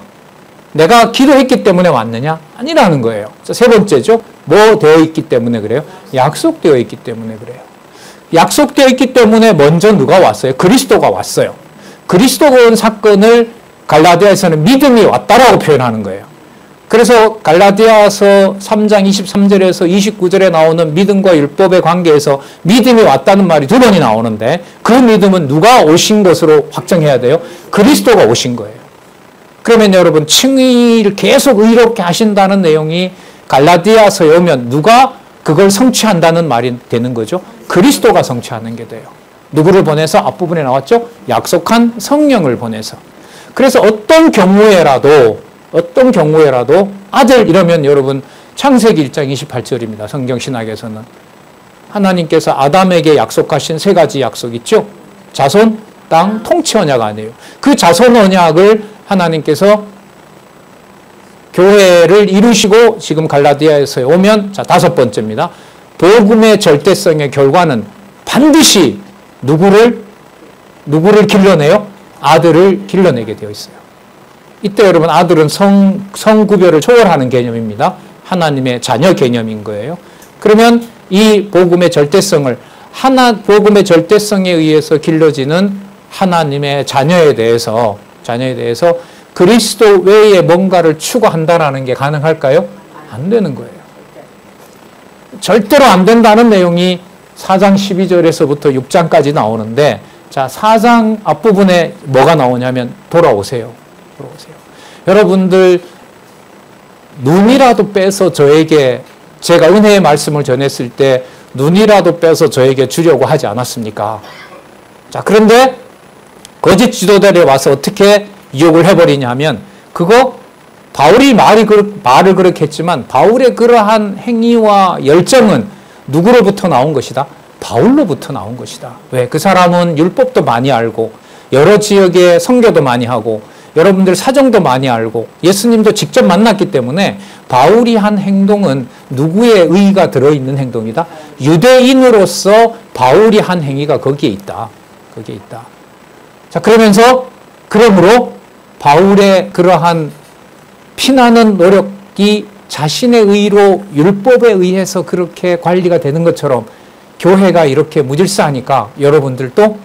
내가 기도했기 때문에 왔느냐? 아니라는 거예요. 세 번째죠. 뭐 되어 있기 때문에 그래요? 약속되어 있기 때문에 그래요. 약속되어 있기 때문에 먼저 누가 왔어요? 그리스도가 왔어요. 그리스도가 온 사건을 갈라디아에서는 믿음이 왔다라고 표현하는 거예요. 그래서 갈라디아서 3장 23절에서 29절에 나오는 믿음과 율법의 관계에서 믿음이 왔다는 말이 두 번이 나오는데 그 믿음은 누가 오신 것으로 확정해야 돼요? 그리스도가 오신 거예요. 그러면 여러분 칭의를 계속 의롭게 하신다는 내용이 갈라디아서에 오면 누가 그걸 성취한다는 말이 되는 거죠? 그리스도가 성취하는 게 돼요. 누구를 보내서? 앞부분에 나왔죠? 약속한 성령을 보내서. 그래서 어떤 경우에라도 아들 이러면 여러분 창세기 1장 28절입니다. 성경신학에서는. 하나님께서 아담에게 약속하신 세 가지 약속 있죠? 자손, 땅, 통치 언약 아니에요. 그 자손 언약을 하나님께서 교회를 이루시고 지금 갈라디아에서 오면 자, 다섯 번째입니다. 복음의 절대성의 결과는 반드시 누구를 길러내요? 아들을 길러내게 되어 있어요. 이때 여러분 아들은 성구별을 초월하는 개념입니다. 하나님의 자녀 개념인 거예요. 그러면 이 복음의 절대성을 복음의 절대성에 의해서 길러지는 하나님의 자녀에 대해서 그리스도 외에 뭔가를 추구한다는 게 가능할까요? 안 되는 거예요. 절대로 안 된다는 내용이 4장 12절에서부터 6장까지 나오는데 자, 4장 앞부분에 뭐가 나오냐면 돌아오세요. 여러분들 눈이라도 빼서 저에게 제가 은혜의 말씀을 전했을 때 눈이라도 빼서 저에게 주려고 하지 않았습니까? 자, 그런데 거짓 지도자들이 와서 어떻게 유혹을 해버리냐면 그거 바울이 말을 그렇게 했지만 바울의 그러한 행위와 열정은 누구로부터 나온 것이다? 바울로부터 나온 것이다. 왜? 그 사람은 율법도 많이 알고 여러 지역에 선교도 많이 하고 여러분들 사정도 많이 알고 예수님도 직접 만났기 때문에 바울이 한 행동은 누구의 의의가 들어있는 행동이다? 유대인으로서 바울이 한 행위가 거기에 있다. 자, 그러므로 바울의 그러한 피나는 노력이 자신의 의로 율법에 의해서 그렇게 관리가 되는 것처럼 교회가 이렇게 무질서하니까 여러분들도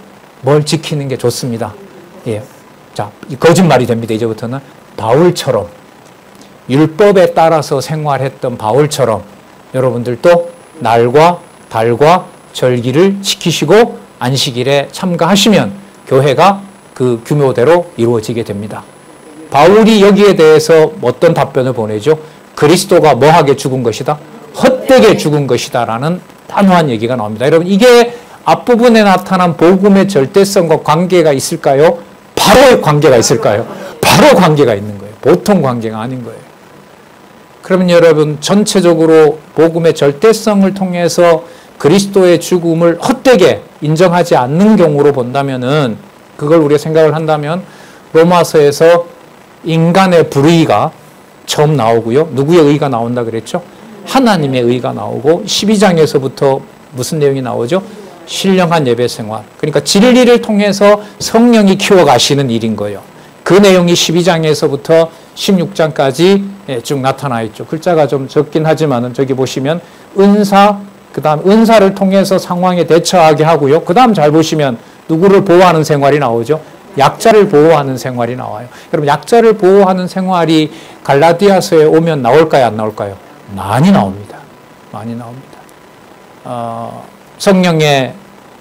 뭘 지키는 게 좋습니다. 예. 자, 거짓말이 됩니다. 이제부터는 바울처럼 율법에 따라서 생활했던 바울처럼 여러분들도 날과 달과 절기를 지키시고 안식일에 참가하시면 교회가 그 규모대로 이루어지게 됩니다. 바울이 여기에 대해서 어떤 답변을 보내죠? 그리스도가 뭐하게 죽은 것이다? 헛되게 죽은 것이다 라는 단호한 얘기가 나옵니다. 여러분, 이게 앞부분에 나타난 복음의 절대성과 관계가 있을까요? 바로 관계가 있을까요? 바로 관계가 있는 거예요. 보통 관계가 아닌 거예요. 그러면 여러분, 전체적으로 복음의 절대성을 통해서 그리스도의 죽음을 헛되게 인정하지 않는 경우로 본다면은, 그걸 우리가 생각을 한다면 로마서에서 인간의 불의가 처음 나오고요. 누구의 의가 나온다 그랬죠? 하나님의 의가 나오고, 12장에서부터 무슨 내용이 나오죠? 신령한 예배 생활. 그러니까 진리를 통해서 성령이 키워가시는 일인 거예요. 그 내용이 12장에서부터 16장까지 쭉 나타나 있죠. 글자가 좀 적긴 하지만은 저기 보시면 은사, 그 다음 은사를 통해서 상황에 대처하게 하고요. 그 다음 잘 보시면 누구를 보호하는 생활이 나오죠? 약자를 보호하는 생활이 나와요. 여러분, 약자를 보호하는 생활이 갈라디아서에 오면 나올까요? 안 나올까요? 많이 나옵니다. 많이 나옵니다. 성령의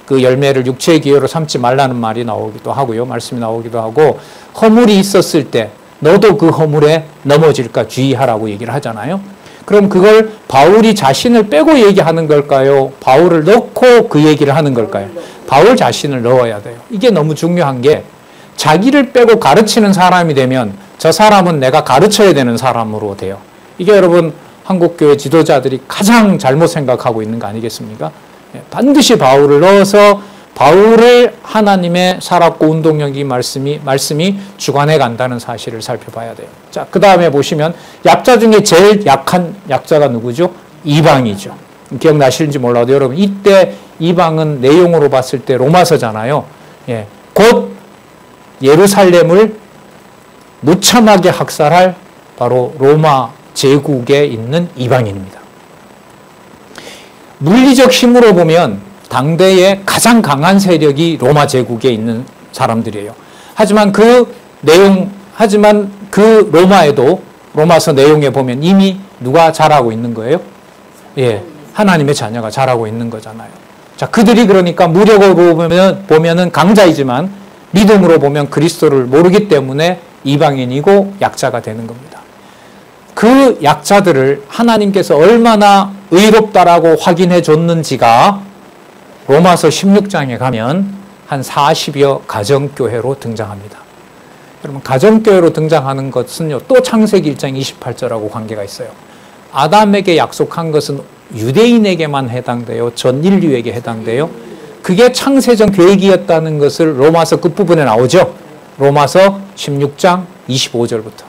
그 열매를 육체의 기회로 삼지 말라는 말이 나오기도 하고요. 말씀이 나오기도 하고, 허물이 있었을 때 너도 그 허물에 넘어질까 주의하라고 얘기를 하잖아요. 그럼 그걸 바울이 자신을 빼고 얘기하는 걸까요? 바울을 넣고 그 얘기를 하는 걸까요? 바울 자신을 넣어야 돼요. 이게 너무 중요한 게, 자기를 빼고 가르치는 사람이 되면 저 사람은 내가 가르쳐야 되는 사람으로 돼요. 이게 여러분, 한국교회 지도자들이 가장 잘못 생각하고 있는 거 아니겠습니까? 반드시 바울을 넣어서 바울을 하나님의 살았고 운동력이 말씀이 주관해 간다는 사실을 살펴봐야 돼요. 자, 그 다음에 보시면 약자 중에 제일 약한 약자가 누구죠? 이방이죠. 기억나시는지 몰라도 여러분, 이때 이방은 내용으로 봤을 때 로마서잖아요. 예, 곧 예루살렘을 무참하게 학살할 바로 로마 제국에 있는 이방인입니다. 물리적 힘으로 보면 당대의 가장 강한 세력이 로마 제국에 있는 사람들이에요. 하지만 그 로마에도, 로마서 내용에 보면 이미 누가 잘하고 있는 거예요? 예, 하나님의 자녀가 잘하고 있는 거잖아요. 자, 그들이 그러니까 무력으로 보면은 강자이지만 믿음으로 보면 그리스도를 모르기 때문에 이방인이고 약자가 되는 겁니다. 그 약자들을 하나님께서 얼마나 의롭다라고 확인해 줬는지가 로마서 16장에 가면 한 40여 가정교회로 등장합니다. 여러분, 가정교회로 등장하는 것은요, 또 창세기 1장 28절하고 관계가 있어요. 아담에게 약속한 것은 유대인에게만 해당돼요. 전 인류에게 해당돼요. 그게 창세전 계획이었다는 것을 로마서 끝부분에 나오죠. 로마서 16장 25절부터.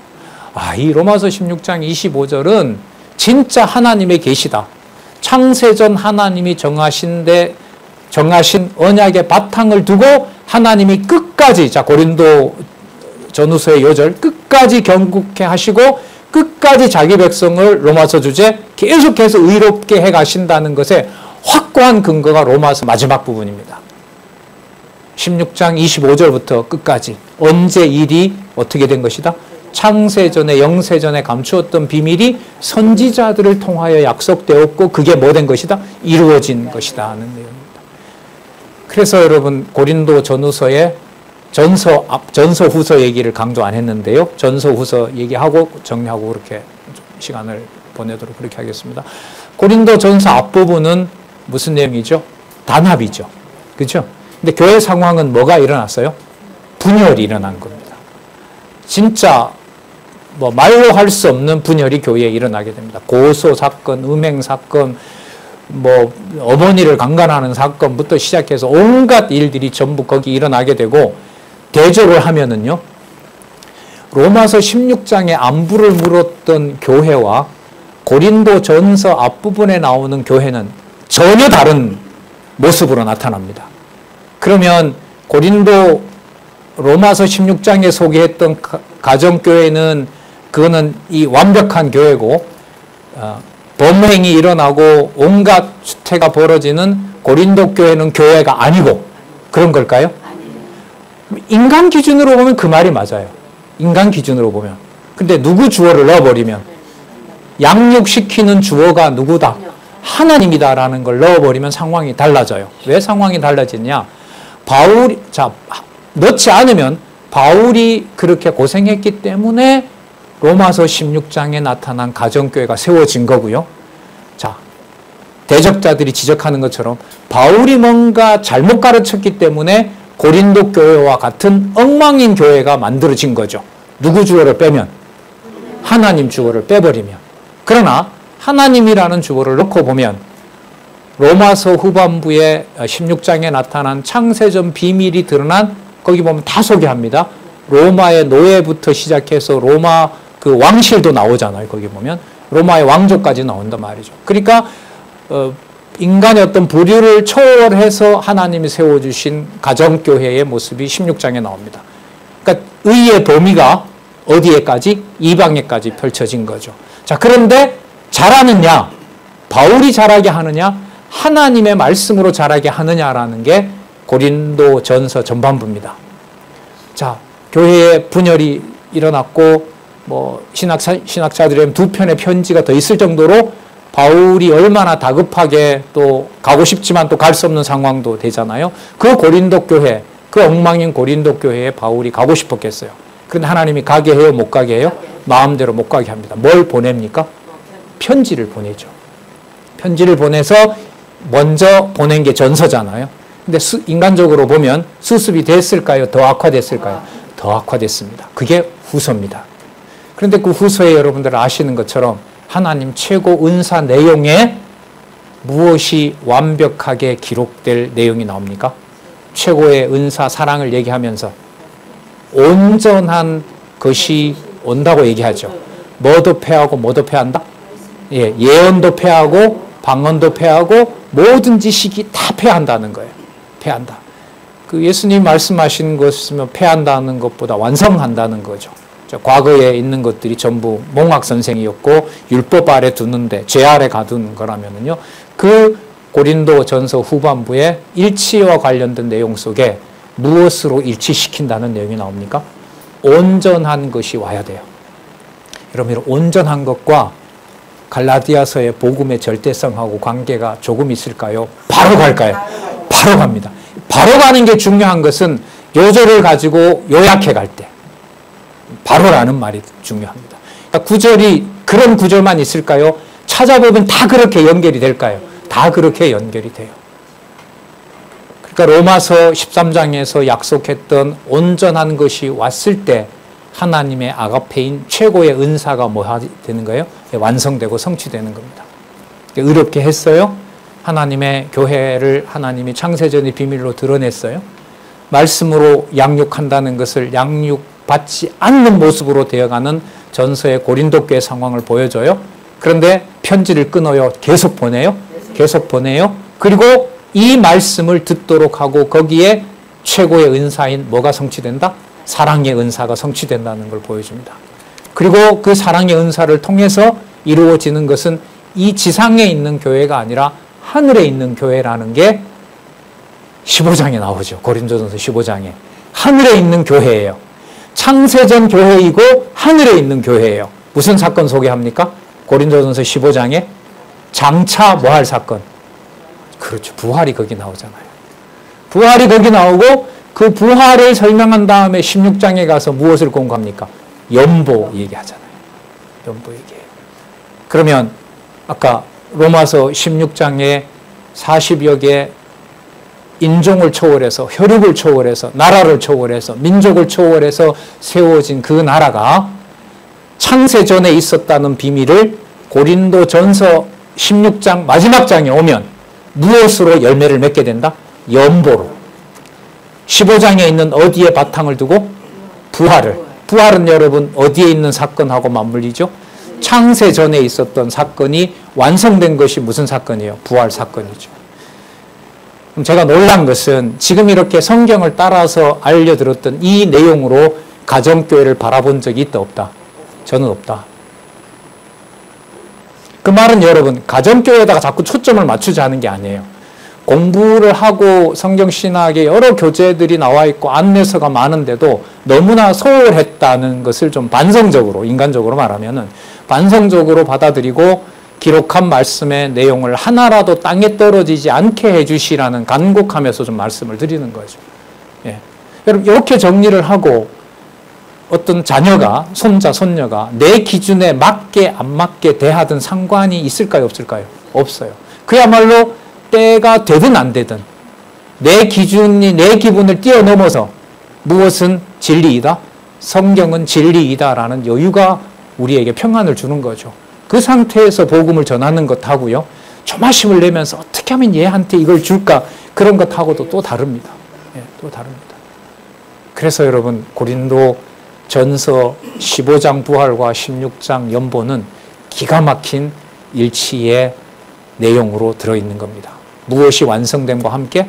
이 로마서 16장 25절은 진짜 하나님의 계시다. 창세전 하나님이 정하신 언약의 바탕을 두고 하나님이 끝까지, 자, 고린도 전후서의 요절, 끝까지 경국해 하시고 끝까지 자기 백성을 로마서 주제 계속해서 의롭게 해 가신다는 것에 확고한 근거가 로마서 마지막 부분입니다. 16장 25절부터 끝까지 언제 일이 어떻게 된 것이다? 창세전에, 영세전에 감추었던 비밀이 선지자들을 통하여 약속되었고 그게 뭐 된 것이다? 이루어진 것이다 하는 내용입니다. 그래서 여러분, 고린도 전후서에 전서 후서 얘기를 강조 안 했는데요. 전서 후서 얘기하고 정리하고 그렇게 시간을 보내도록 그렇게 하겠습니다. 고린도 전서 앞부분은 무슨 내용이죠? 단합이죠. 그렇죠? 근데 교회 상황은 뭐가 일어났어요? 분열이 일어난 겁니다. 진짜 말로 할 수 없는 분열이 교회에 일어나게 됩니다. 고소 사건, 음행 사건, 어머니를 강간하는 사건부터 시작해서 온갖 일들이 전부 거기 일어나게 되고, 대조를 하면은요, 로마서 16장에 안부를 물었던 교회와 고린도 전서 앞부분에 나오는 교회는 전혀 다른 모습으로 나타납니다. 그러면 로마서 16장에 소개했던 가정교회는 그거는 이 완벽한 교회고, 범행이 일어나고 온갖 추태가 벌어지는 고린도 교회는 교회가 아니고 그런 걸까요? 인간 기준으로 보면 그 말이 맞아요. 인간 기준으로 보면. 근데 누구 주어를 넣어버리면, 양육시키는 주어가 누구다? 하나님이다라는 걸 넣어버리면 상황이 달라져요. 왜 상황이 달라지냐? 넣지 않으면 바울이 그렇게 고생했기 때문에 로마서 16장에 나타난 가정교회가 세워진 거고요. 자, 대적자들이 지적하는 것처럼 바울이 뭔가 잘못 가르쳤기 때문에 고린도 교회와 같은 엉망인 교회가 만들어진 거죠. 누구 주어를 빼면? 하나님 주어를 빼버리면. 그러나 하나님이라는 주어를 넣고 보면 로마서 후반부에 16장에 나타난 창세전 비밀이 드러난 거기 보면 다 소개합니다. 로마의 노예부터 시작해서 로마 그 왕실도 나오잖아요. 거기 보면 로마의 왕조까지 나온단 말이죠. 그러니까 인간의 어떤 부류를 초월해서 하나님이 세워주신 가정교회의 모습이 16장에 나옵니다. 그러니까 의의 범위가 어디에까지? 이방에까지 펼쳐진 거죠. 자, 그런데 잘하느냐? 바울이 잘하게 하느냐? 하나님의 말씀으로 자라게 하느냐라는 게 고린도 전서 전반부입니다. 자, 교회에 분열이 일어났고, 신학자들의 두 편의 편지가 더 있을 정도로 바울이 얼마나 다급하게 또 가고 싶지만 또 갈 수 없는 상황도 되잖아요. 그 고린도 교회, 그 엉망인 고린도 교회에 바울이 가고 싶었겠어요. 그런데 하나님이 가게 해요? 못 가게 해요? 마음대로 못 가게 합니다. 뭘 보냅니까? 편지를 보내죠. 편지를 보내서 먼저 보낸 게 전서잖아요. 근데 인간적으로 보면 수습이 됐을까요? 더 악화됐을까요? 더 악화됐습니다. 그게 후서입니다. 그런데 그 후서에 여러분들 아시는 것처럼 하나님 최고 은사 내용에 무엇이 완벽하게 기록될 내용이 나옵니까? 최고의 은사 사랑을 얘기하면서 온전한 것이 온다고 얘기하죠. 뭐도 패하고 뭐도 패한다? 예, 예언도 패하고 방언도 패하고 모든 지식이 다 패한다는 거예요. 패한다. 그 예수님 말씀하신 것이면 패한다는 것보다 완성한다는 거죠. 과거에 있는 것들이 전부 몽학 선생이었고 율법 아래 두는데 죄 아래 가두는 거라면은요. 그 고린도 전서 후반부에 일치와 관련된 내용 속에 무엇으로 일치시킨다는 내용이 나옵니까? 온전한 것이 와야 돼요. 여러분, 온전한 것과 갈라디아서의 복음의 절대성하고 관계가 조금 있을까요? 바로 갈까요? 바로 갑니다. 바로 가는 게 중요한 것은 요절을 가지고 요약해 갈 때 바로라는 말이 중요합니다. 그러니까 구절이 그런 구절만 있을까요? 찾아보면 다 그렇게 연결이 될까요? 다 그렇게 연결이 돼요. 그러니까 로마서 13장에서 약속했던 온전한 것이 왔을 때 하나님의 아가페인 최고의 은사가 뭐 되는 거예요? 완성되고 성취되는 겁니다. 의롭게 했어요. 하나님의 교회를 하나님이 창세전의 비밀로 드러냈어요. 말씀으로 양육한다는 것을 양육받지 않는 모습으로 되어가는 전서의 고린도 교회 상황을 보여줘요. 그런데 편지를 끊어요. 계속 보내요. 계속 보내요. 그리고 이 말씀을 듣도록 하고 거기에 최고의 은사인 뭐가 성취된다? 사랑의 은사가 성취된다는 걸 보여줍니다. 그리고 그 사랑의 은사를 통해서 이루어지는 것은 이 지상에 있는 교회가 아니라 하늘에 있는 교회라는 게 15장에 나오죠. 고린도전서 15장에. 하늘에 있는 교회예요. 창세전 교회이고 하늘에 있는 교회예요. 무슨 사건 소개합니까? 고린도전서 15장에 장차 뭐 할 사건? 그렇죠. 부활이 거기 나오잖아요. 부활이 거기 나오고 그 부활을 설명한 다음에 16장에 가서 무엇을 공부합니까? 연보 얘기하잖아요. 연보 얘기해요. 그러면 아까 로마서 16장에 40여 개 인종을 초월해서 혈육을 초월해서 나라를 초월해서 민족을 초월해서 세워진 그 나라가 창세전에 있었다는 비밀을 고린도 전서 16장 마지막 장에 오면 무엇으로 열매를 맺게 된다? 연보로. 15장에 있는 어디에 바탕을 두고? 부활을. 부활은 여러분 어디에 있는 사건하고 맞물리죠? 창세전에 있었던 사건이 완성된 것이 무슨 사건이에요? 부활 사건이죠. 그럼 제가 놀란 것은 지금 이렇게 성경을 따라서 알려들었던 이 내용으로 가정교회를 바라본 적이 있다 없다? 저는 없다. 그 말은 여러분 가정교회에다가 자꾸 초점을 맞추자는 게 아니에요. 공부를 하고 성경신학에 여러 교재들이 나와 있고 안내서가 많은데도 너무나 소홀했다는 것을 좀 반성적으로 인간적으로 말하면은 반성적으로 받아들이고 기록한 말씀의 내용을 하나라도 땅에 떨어지지 않게 해주시라는 간곡하면서 좀 말씀을 드리는 거죠. 예. 여러분 이렇게 정리를 하고 어떤 자녀가, 손자, 손녀가 내 기준에 맞게 안 맞게 대하든 상관이 있을까요, 없을까요? 없어요. 그야말로 때가 되든 안 되든 내 기준이 내 기분을 뛰어넘어서 무엇은 진리이다, 성경은 진리이다라는 여유가 우리에게 평안을 주는 거죠. 그 상태에서 복음을 전하는 것하고요, 조마심을 내면서 어떻게 하면 얘한테 이걸 줄까, 그런 것하고도 또 다릅니다. 예, 또 다릅니다. 그래서 여러분, 고린도 전서 15장 부활과 16장 연보는 기가 막힌 일치의 내용으로 들어있는 겁니다. 무엇이 완성됨과 함께,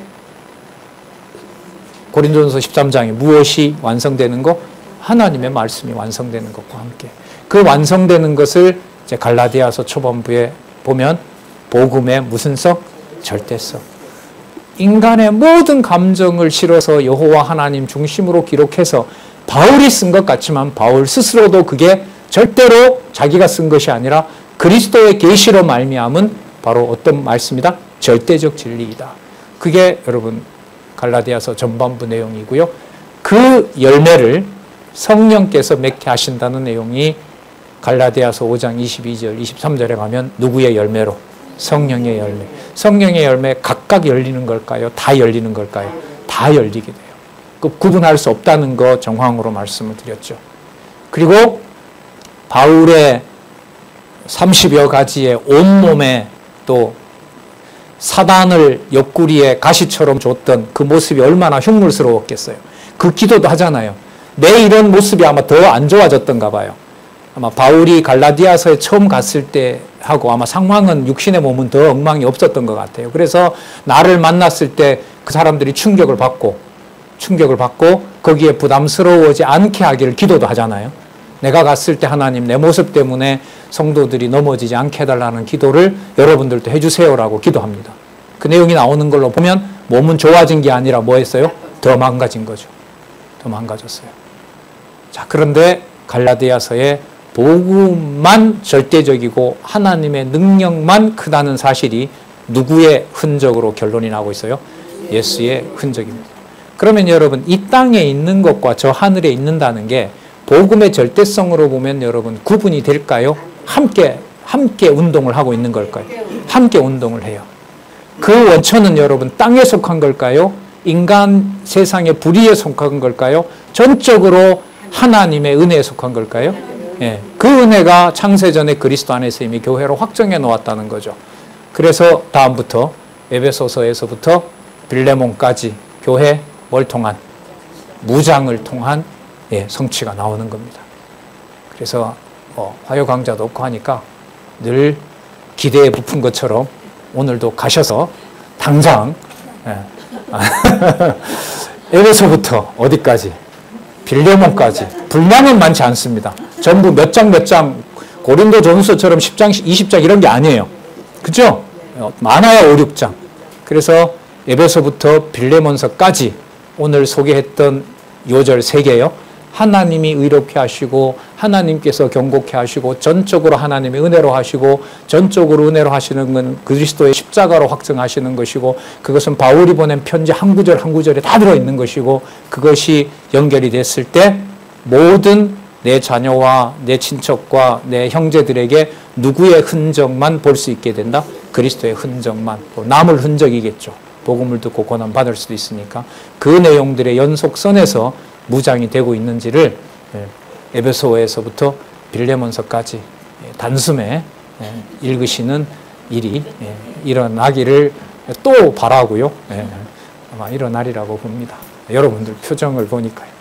고린도전서 13장에 무엇이 완성되는 것? 하나님의 말씀이 완성되는 것과 함께. 그 완성되는 것을 이제 갈라디아서 초반부에 보면 복음의 무슨 성? 절대성. 인간의 모든 감정을 실어서 여호와 하나님 중심으로 기록해서 바울이 쓴 것 같지만 바울 스스로도 그게 절대로 자기가 쓴 것이 아니라 그리스도의 계시로 말미암은 바로 어떤 말씀이다? 절대적 진리이다. 그게 여러분 갈라디아서 전반부 내용이고요. 그 열매를 성령께서 맺게 하신다는 내용이 갈라디아서 5장 22절, 23절에 가면 누구의 열매로? 성령의 열매. 성령의 열매 각각 열리는 걸까요? 다 열리는 걸까요? 다 열리게 돼요. 그 구분할 수 없다는 거 정황으로 말씀을 드렸죠. 그리고 바울의 30여 가지의 온몸에 또 사단을 옆구리에 가시처럼 줬던 그 모습이 얼마나 흉물스러웠겠어요. 그 기도도 하잖아요. 내 이런 모습이 아마 더 안 좋아졌던가 봐요. 아마 바울이 갈라디아서에 처음 갔을 때 하고 아마 상황은 육신의 몸은 더 엉망이 없었던 것 같아요. 그래서 나를 만났을 때 그 사람들이 충격을 받고 거기에 부담스러워지 않게 하기를 기도도 하잖아요. 내가 갔을 때 하나님 내 모습 때문에 성도들이 넘어지지 않게 해달라는 기도를 여러분들도 해주세요라고 기도합니다. 그 내용이 나오는 걸로 보면 몸은 좋아진 게 아니라 뭐 했어요? 더 망가진 거죠. 더 망가졌어요. 자, 그런데 갈라디아서에 복음만 절대적이고 하나님의 능력만 크다는 사실이 누구의 흔적으로 결론이 나고 있어요? 예수의 흔적입니다. 그러면 여러분, 이 땅에 있는 것과 저 하늘에 있는다는 게 복음의 절대성으로 보면 여러분 구분이 될까요? 함께 운동을 하고 있는 걸까요? 함께 운동을 해요. 그 원천은 여러분 땅에 속한 걸까요? 인간 세상의 불의에 속한 걸까요? 전적으로 하나님의 은혜에 속한 걸까요? 예, 그 은혜가 창세전에 그리스도 안에서 이미 교회로 확정해 놓았다는 거죠. 그래서 다음부터 에베소서에서부터 빌레몬까지 교회 뭘 통한? 무장을 통한 성취가 나오는 겁니다. 그래서 화요 강좌도 없고 하니까 늘 기대에 부푼 것처럼 오늘도 가셔서 당장 에베소부터 어디까지? 빌레몬까지. 분량은 많지 않습니다. 전부 몇 장 고린도전서처럼 10장, 20장 이런 게 아니에요. 그죠? 많아야 5, 6장. 그래서 에베소부터 빌레몬서까지 오늘 소개했던 요절 3개요. 하나님이 의롭게 하시고 하나님께서 경고케 하시고 전적으로 하나님의 은혜로 하시고 전적으로 은혜로 하시는 건 그리스도의 십자가로 확증하시는 것이고 그것은 바울이 보낸 편지 한 구절 한 구절에 다 들어있는 것이고 그것이 연결이 됐을 때 모든 내 자녀와 내 친척과 내 형제들에게 누구의 흔적만 볼 수 있게 된다? 그리스도의 흔적만. 남을 흔적이겠죠. 복음을 듣고 고난 받을 수도 있으니까 그 내용들의 연속선에서 무장이 되고 있는지를 에베소에서부터 빌레몬서까지 단숨에 읽으시는 일이 일어나기를 또 바라고요. 아마 일어나리라고 봅니다. 여러분들 표정을 보니까요.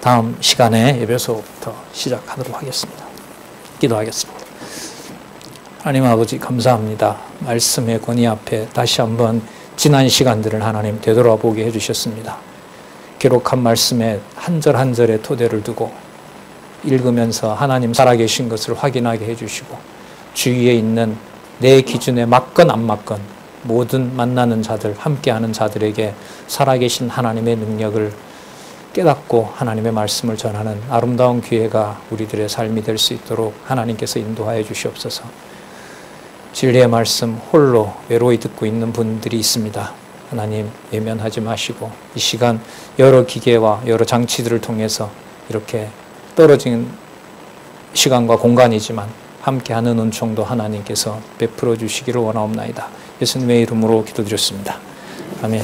다음 시간에 에베소부터 시작하도록 하겠습니다. 기도하겠습니다. 하나님 아버지 감사합니다. 말씀의 권위 앞에 다시 한번 지난 시간들을 하나님 되돌아보게 해주셨습니다. 기록한 말씀에 한 절 한 절에 토대를 두고 읽으면서 하나님 살아계신 것을 확인하게 해주시고 주위에 있는 내 기준에 맞건 안 맞건 모든 만나는 자들, 함께하는 자들에게 살아계신 하나님의 능력을 깨닫고 하나님의 말씀을 전하는 아름다운 기회가 우리들의 삶이 될 수 있도록 하나님께서 인도하여 주시옵소서. 진리의 말씀 홀로 외로이 듣고 있는 분들이 있습니다. 하나님 외면하지 마시고 이 시간 여러 기계와 여러 장치들을 통해서 이렇게 떨어진 시간과 공간이지만 함께하는 은총도 하나님께서 베풀어 주시기를 원하옵나이다. 예수님의 이름으로 기도드렸습니다. 아멘.